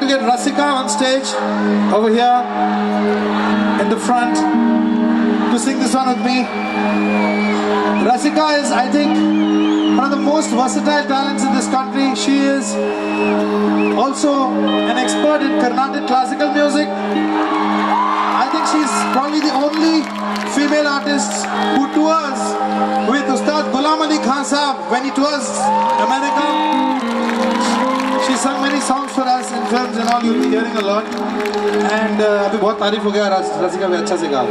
to get Rasika on stage over here in the front to sing this one with me. Rasika is, I think, one of the most versatile talents in this country. She is also an expert in Carnatic classical music. I think she's probably the only female artist who tours with Ustad Ghulam Ali Khan Sahab when he tours America. She sung many songs for us in films and all. You'll be hearing a lot. And अभी बहुत तारीफ हो गया, रसिका भी अच्छा से गा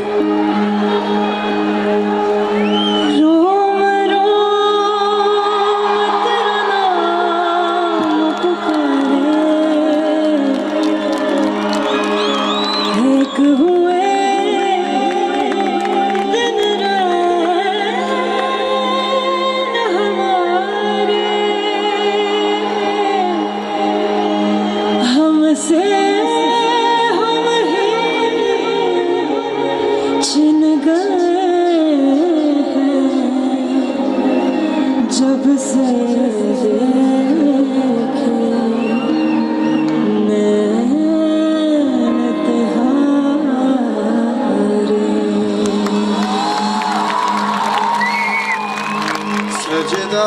Sajda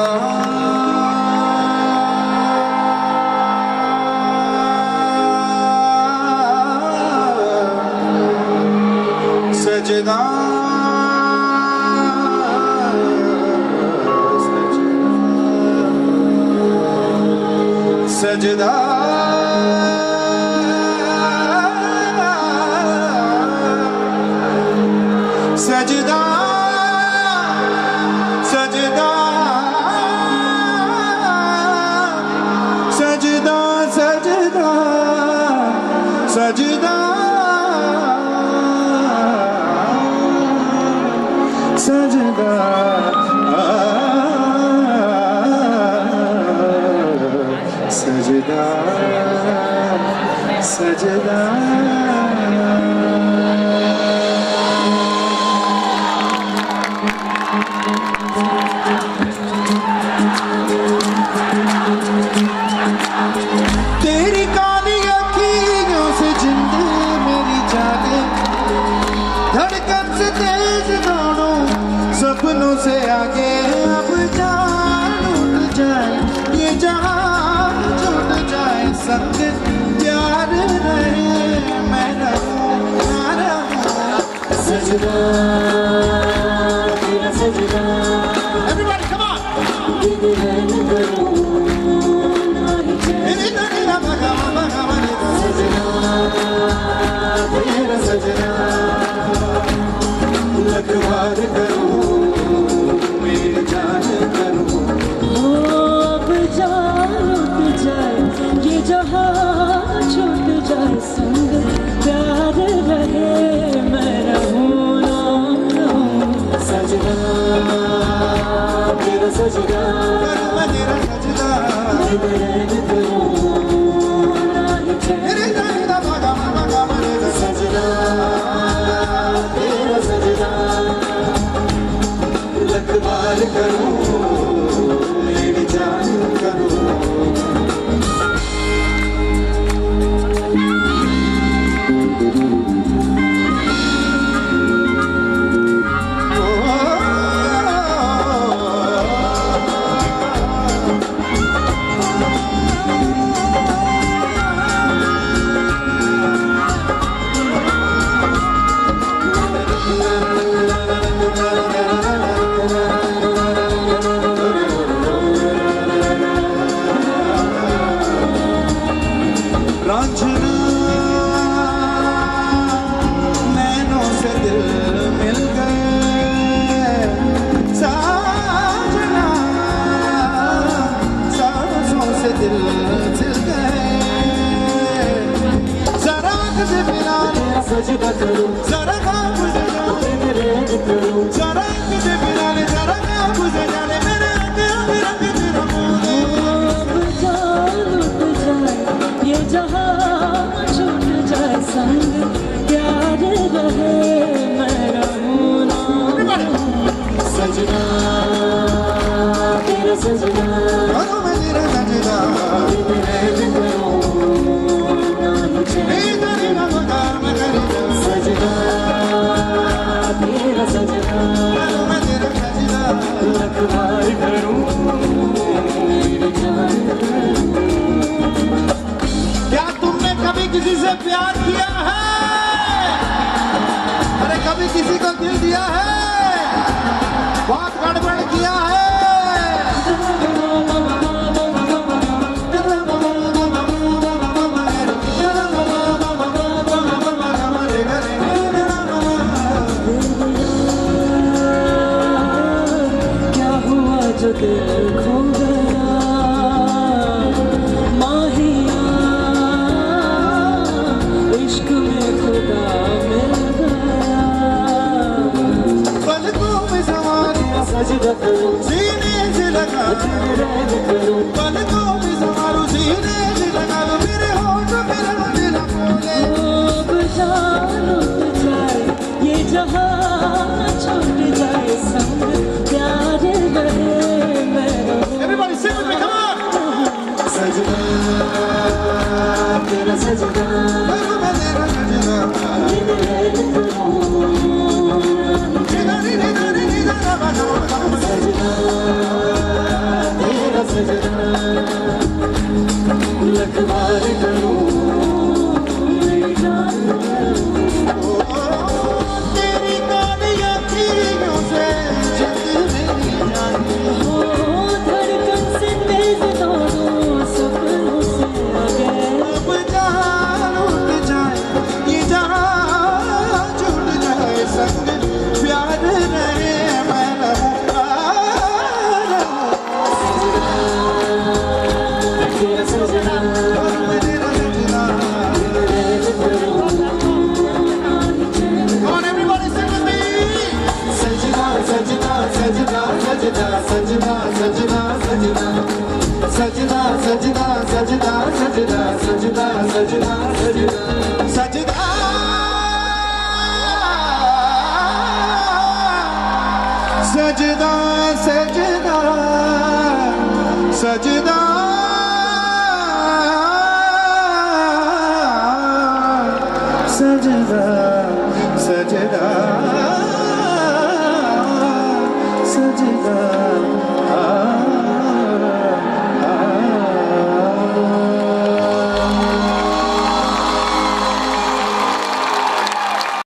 Sajda Sajda Sajda Sajda Sajda Sajda Sajda Sajda तेरी काली अखियों से जिंद मेरी जागे, धड़कन से तेज दौड़ूं सपनों से आगे। अब जान उठ जाए ये जहां छूट जाए, संग प्यार रहे मैं रहूं ना रहूं। सजना तेरा सजना, everybody come on, सजना तेरा सजना, लखवार करूं मेरी जान करूं। अब जान उठ जाए ये जहां छूट जाए, संग प्यार रहे मैं रहूं ना रहूं। सजना तेरा सजना, तेरा सजना, करूं सजना तेरा सजना, लखवार करूं मेरी जान करूं। सजदा करूं जरा खाब से जाने मेरे करूं, जरा तुझे बिना जरा खाब से जाने मेरे तेरा तेरा अब जान उठ जाए ये जहां छूट जाए, संग प्यार रहे मैं रहूं ना रहूं। सजना तेरा सजना, मैं तेरा सजना, तेरे करूं से प्यार किया है? अरे कभी किसी को दिल दिया है? बहुत गड़बड़ किया है। क्या हुआ जो दिल खो गया माहिया, इश्क में खुदा मिल गया। पलकों में संवारूं सजदा करूं सीने से लगा, पलकों में संवारूं सीने से लगा, मेरे होंठ मेरा मेरा बोले अब जान उठ जाए ये जहां, छूट जाए संग प्यार रहे मेरा। Everybody sing with me, come on! सजना तेरा सजना, तेरा सजना, दिन रात करूं सजना तेरा सजना, लखवार करूं मेरी जान। तेरी काली आँखों से जिंद मेरी जान, हो धड़कन से तेज दोनों सपनों से आगे। अब जहाँ लूट जाए ये जहाँ छूट जाए संग प्यार रहे मैं रहूं। तेरा सजना तेरा सजना। Come on, everybody sing with me. सजना सजना सजना सजना सजना सजना सजना सजना सजना सजना सजना सजना सजना सजना सजना सजना सजना सजना